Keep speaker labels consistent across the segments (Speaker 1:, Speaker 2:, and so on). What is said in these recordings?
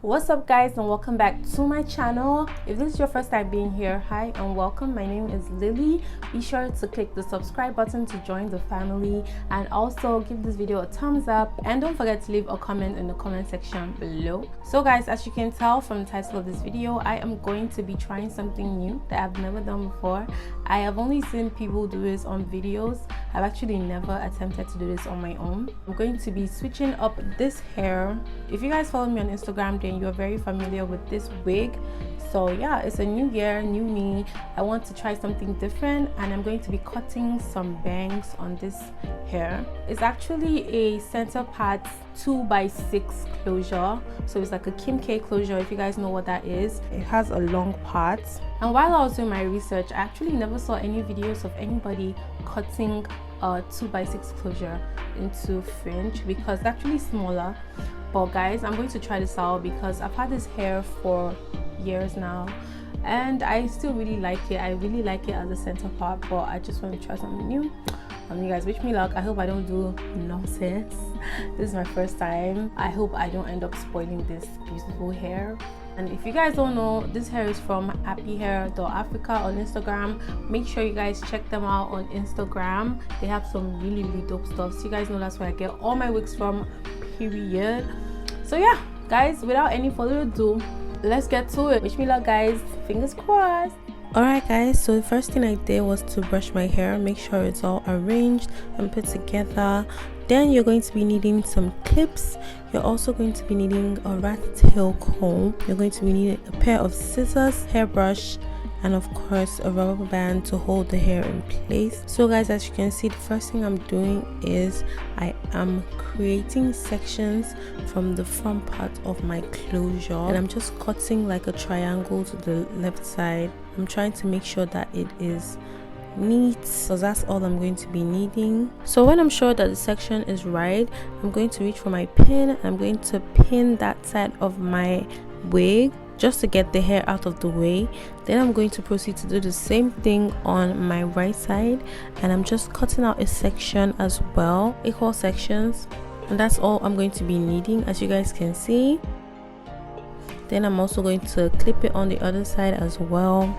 Speaker 1: What's up guys, and welcome back to my channel. If this is your first time being here, hi and welcome. My name is Lily. Be sure to click the subscribe button to join the family, and also give this video a thumbs up, and don't forget to leave a comment in the comment section below. So guys, as you can tell from the title of this video, I am going to be trying something new that I've never done before. I have only seen people do this on videos. I've actually never attempted to do this on my own. I'm going to be switching up this hair. If you guys follow me on Instagram, then you're very familiar with this wig. So yeah, it's a new year, new me. I want to try something different, and I'm going to be cutting some bangs on this hair. It's actually a center part 2x6 closure, so it's like a Kim K closure, if you guys know what that is. It has a long part, and while I was doing my research, I actually never saw any videos of anybody cutting a 2x6 closure into fringe, because it's actually smaller. But guys, I'm going to try this out because I've had this hair for years now and I still really like it. I really like it as a center part, but I just want to try something new. You guys, wish me luck. I hope I don't do nonsense. This is my first time. I hope I don't end up spoiling this beautiful hair. And if you guys don't know, this hair is from happyhair.africa on Instagram. Make sure you guys check them out on Instagram. They have some really dope stuff. So you guys know that's where I get all my wigs from, period. So yeah guys, without any further ado, let's get to it. Wish me luck guys, fingers crossed. Alright guys, so the first thing I did was to brush my hair, make sure it's all arranged and put together. Then you're going to be needing some clips. You're also going to be needing a rat tail comb. You're going to be needing a pair of scissors, hairbrush, and of course a rubber band to hold the hair in place. So guys, as you can see, the first thing I'm doing is I am creating sections from the front part of my closure, and I'm just cutting like a triangle to the left side. I'm trying to make sure that it is neat, so that's all I'm going to be needing. So when I'm sure that the section is right, I'm going to reach for my pin. I'm going to pin that side of my wig just to get the hair out of the way. Then I'm going to proceed to do the same thing on my right side, and I'm just cutting out a section as well, equal sections, and that's all I'm going to be needing, as you guys can see. Then I'm also going to clip it on the other side as well.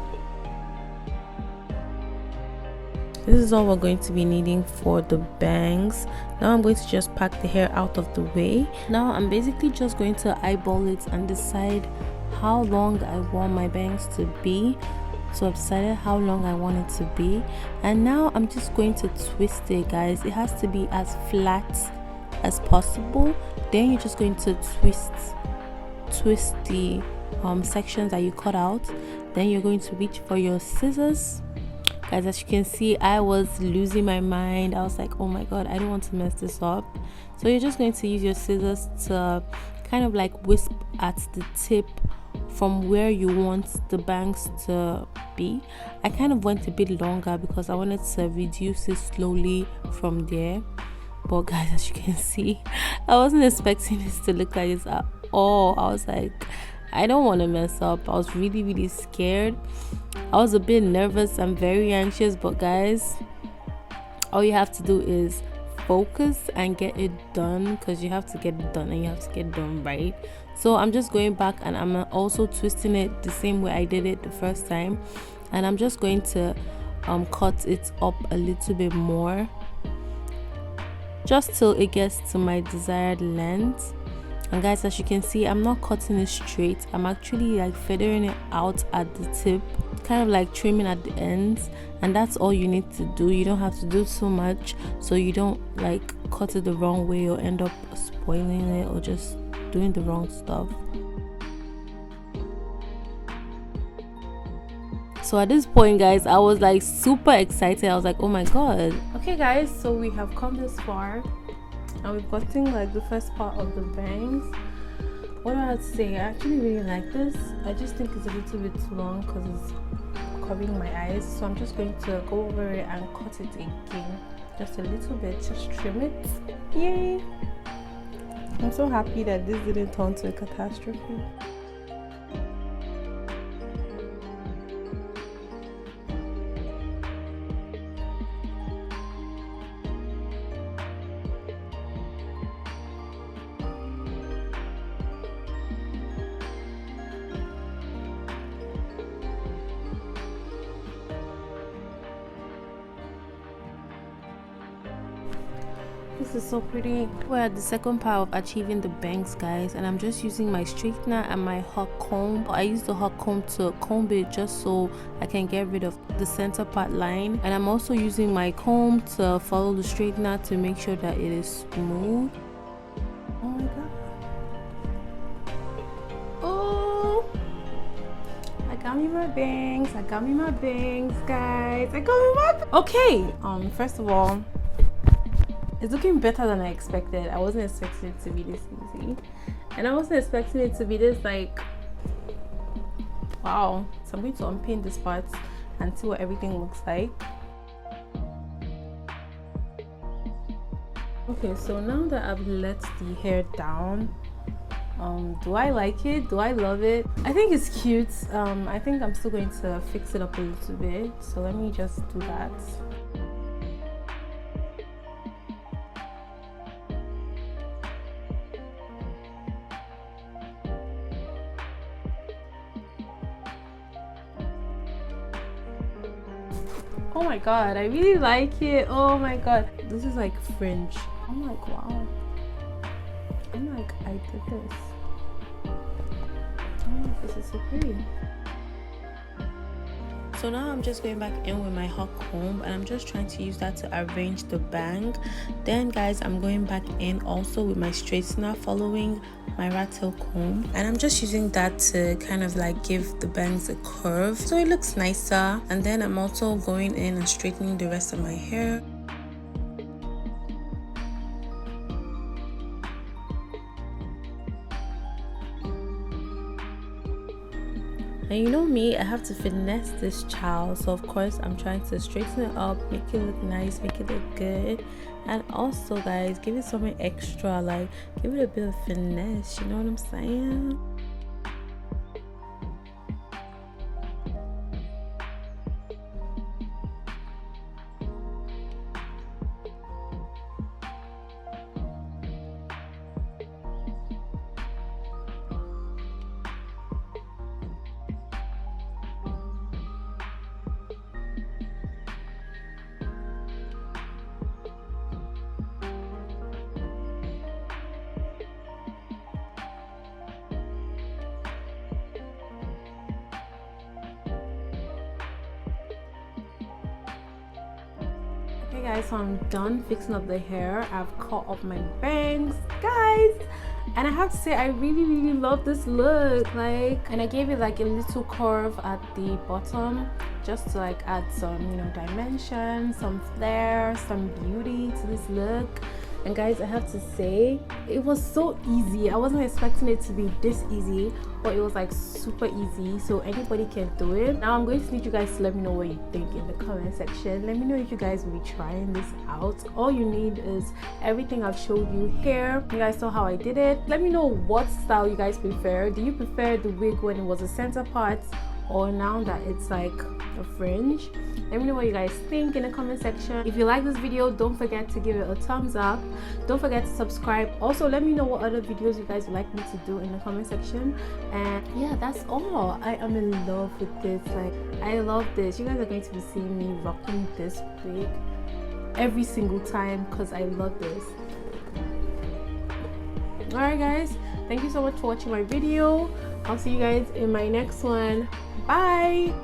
Speaker 1: This is all we're going to be needing for the bangs. Now I'm going to just pack the hair out of the way. Now I'm basically just going to eyeball it and decide how long I want my bangs to be. So I've decided how long I want it to be, and now I'm just going to twist it guys. It has to be as flat as possible. Then you're just going to twist the sections that you cut out. Then you're going to reach for your scissors. Guys, as you can see, I was losing my mind. I was like, oh my god, I don't want to mess this up. So you're just going to use your scissors to kind of like wisp at the tip from where you want the bangs to be. I kind of went a bit longer because I wanted to reduce it slowly from there. But guys, as you can see, I wasn't expecting this to look like this at all. I was like, I don't want to mess up. I was really scared. I was a bit nervous and very anxious, but guys, all you have to do is focus and get it done, because you have to get it done and you have to get it done right. So I'm just going back and I'm also twisting it the same way I did it the first time, and I'm just going to cut it up a little bit more, just till it gets to my desired length. And guys, as you can see, I'm not cutting it straight. I'm actually like feathering it out at the tip, kind of like trimming at the ends, and that's all you need to do. You don't have to do too much, so you don't like cut it the wrong way or end up spoiling it or just doing the wrong stuff. So at this point guys, I was like super excited. I was like, oh my god. Okay guys, so we have come this far and we've gotten like the first part of the bangs. What do I have to say? I actually really like this. I just think it's a little bit too long because it's covering my eyes, so I'm just going to go over it and cut it again. just a little bit, just trim it. Yay! I'm so happy that this didn't turn to a catastrophe. This is so pretty. We're at the second part of achieving the bangs, guys, and I'm just using my straightener and my hot comb. I use the hot comb to comb it just so I can get rid of the center part line, and I'm also using my comb to follow the straightener to make sure that it is smooth. Oh my god. Oh, I got me my bangs. I got me my bangs, guys. I got me my okay. First of all, it's looking better than I expected. I wasn't expecting it to be this easy. And I wasn't expecting it to be this like, wow. So I'm going to unpin this part and see what everything looks like. Okay, so now that I've let the hair down, do I like it? Do I love it? I think it's cute. I think I'm still going to fix it up a little bit. So let me just do that. Oh my god, I really like it. Oh my god, this is like Fringe. I'm like, wow. I'm like, I did this. Oh, this is so pretty. So now I'm just going back in with my hot comb, and I'm just trying to use that to arrange the bang. Then guys, I'm going back in also with my straightener following my rat tail comb, and I'm just using that to kind of like give the bangs a curve so it looks nicer. And then I'm also going in and straightening the rest of my hair. And you know me, I have to finesse this child, so of course I'm trying to straighten it up, make it look nice, make it look good, and also guys, give it something extra, like give it a bit of finesse, you know what I'm saying? Okay guys, so I'm done fixing up the hair. I've cut up my bangs, guys, and I have to say I really love this look. Like, and I gave it like a little curve at the bottom just to like add some, you know, dimension, some flair, some beauty to this look. And guys, I have to say it was so easy. I wasn't expecting it to be this easy, but it was like super easy, so anybody can do it. Now I'm going to need you guys to let me know what you think in the comment section. Let me know if you guys will be trying this out. All you need is everything I've showed you here. You guys saw how I did it. Let me know what style you guys prefer. Do you prefer the wig when it was a center part, or now that it's like a fringe? Let me know what you guys think in the comment section. If you like this video, don't forget to give it a thumbs up. Don't forget to subscribe. Also, let me know what other videos you guys would like me to do in the comment section. And yeah, that's all. I am in love with this. Like, I love this. You guys are going to be seeing me rocking this wig every single time because I love this. Alright guys, thank you so much for watching my video. I'll see you guys in my next one. Bye.